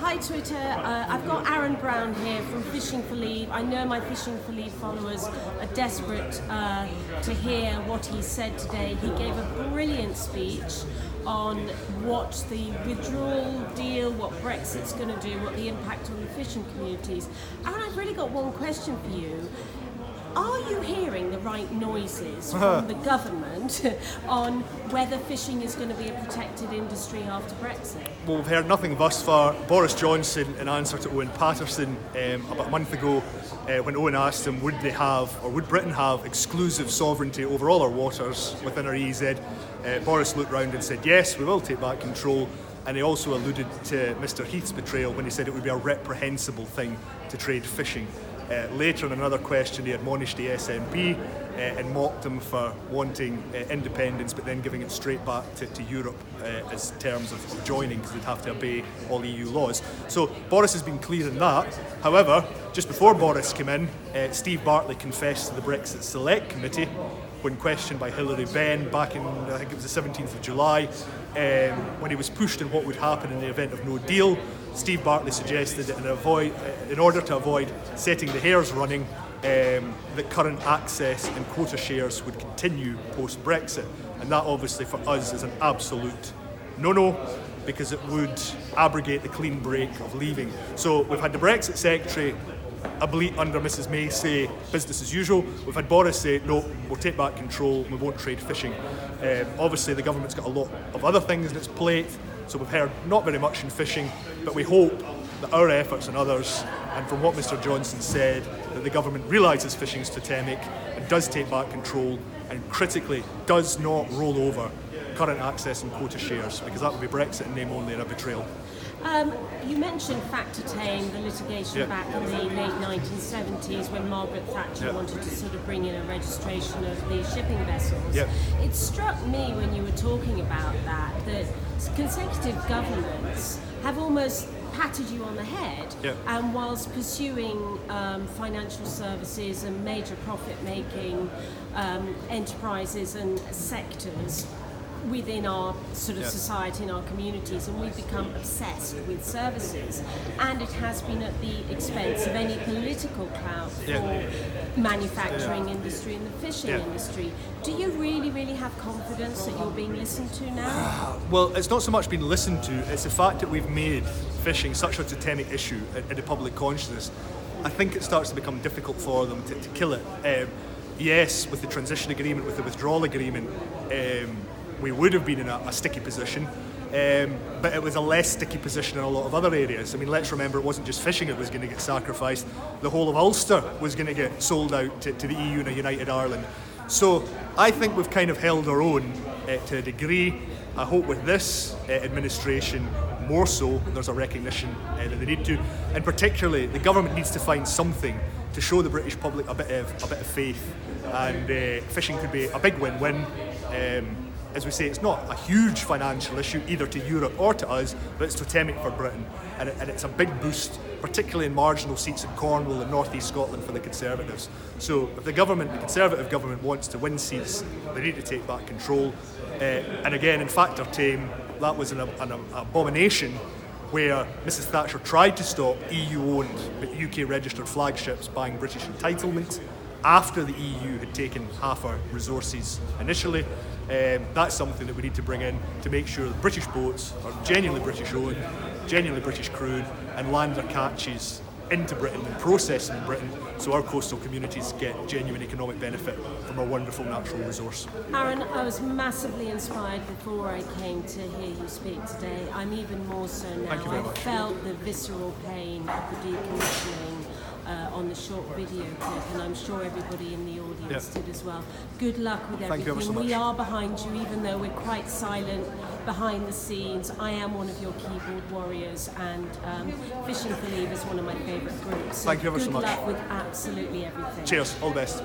Hi Twitter, I've got Aaron Brown here from Fishing for Leave. I know my Fishing for Leave followers are desperate to hear what he said today. He gave a brilliant speech on what the withdrawal deal, what Brexit's going to do, what the impact on the fishing communities. Aaron, I've really got one question for you. Are you hearing the right noises from the government on whether fishing is going to be a protected industry after Brexit? Well, we've heard nothing thus far. Boris Johnson, in answer to Owen Paterson about a month ago, when Owen asked him would Britain have exclusive sovereignty over all our waters within our EEZ, Boris looked round and said, yes, we will take back control. And he also alluded to Mr Heath's betrayal when he said it would be a reprehensible thing to trade fishing. Later in another question he admonished the SNP and mocked them for wanting independence but then giving it straight back to Europe as terms of joining, because they'd have to obey all EU laws. So Boris has been clear in that. However, just before Boris came in, Steve Bartley confessed to the Brexit Select Committee when questioned by Hilary Benn back in, I think it was the 17th of July, when he was pushed on what would happen in the event of no deal. Steve Bartley suggested that in order to avoid setting the hairs running, that current access and quota shares would continue post-Brexit. And that obviously for us is an absolute no-no, because it would abrogate the clean break of leaving. So we've had the Brexit Secretary under Mrs May say business as usual. We've had Boris say no, we'll take back control, we won't trade fishing. Obviously the government's got a lot of other things on its plate, so we've heard not very much in fishing, but we hope that our efforts and others, and from what Mr Johnson said, that the government realises fishing's totemic and does take back control, and critically does not roll over current access and quota shares, because that would be Brexit in name only and a betrayal. You mentioned factor tame, the litigation back in the late 1970s when Margaret Thatcher wanted to sort of bring in a registration of the shipping vessels. It struck me when you were talking about that consecutive governments have almost patted you on the head, and whilst pursuing financial services and major profit-making enterprises and sectors within our sort of society and our communities, and we've become obsessed with services, and it has been at the expense of any political clout for manufacturing industry and the fishing industry. Do you really have confidence that you're being listened to now? Well, it's not so much being listened to, it's the fact that we've made fishing such a totemic issue in the public consciousness. I think it starts to become difficult for them to kill it. Yes, with the transition agreement, with the withdrawal agreement, we would have been in a sticky position, but it was a less sticky position in a lot of other areas. I mean, let's remember it wasn't just fishing that was going to get sacrificed. The whole of Ulster was going to get sold out to the EU and a united Ireland. So I think we've kind of held our own to a degree. I hope with this administration more so there's a recognition that they need to, and particularly the government needs to find something to show the British public a bit of faith, and fishing could be a big win-win. As we say, it's not a huge financial issue either to Europe or to us, but it's totemic for Britain, and it's a big boost, particularly in marginal seats in Cornwall and North East Scotland for the Conservatives. So if the Conservative government wants to win seats, they need to take back control. And again, in factor tame, that was an abomination where Mrs Thatcher tried to stop EU-owned but UK-registered flagships buying British entitlement after the EU had taken half our resources initially. That's something that we need to bring in to make sure that British boats are genuinely British owned, genuinely British crewed, and land their catches into Britain and process them in Britain, so our coastal communities get genuine economic benefit from our wonderful natural resource. Aaron, I was massively inspired before I came to hear you speak today. I'm even more so now. Thank you very much. I felt the visceral pain of the decommissioning on the short video clip, and I'm sure everybody in the audience did as well. Good luck with everything. Thank you ever so much. We are behind you, even though we're quite silent behind the scenes. I am one of your keyboard warriors, and Fishing for Leave is one of my favourite groups. So thank you ever so much. Good luck with absolutely everything. Cheers, all the best.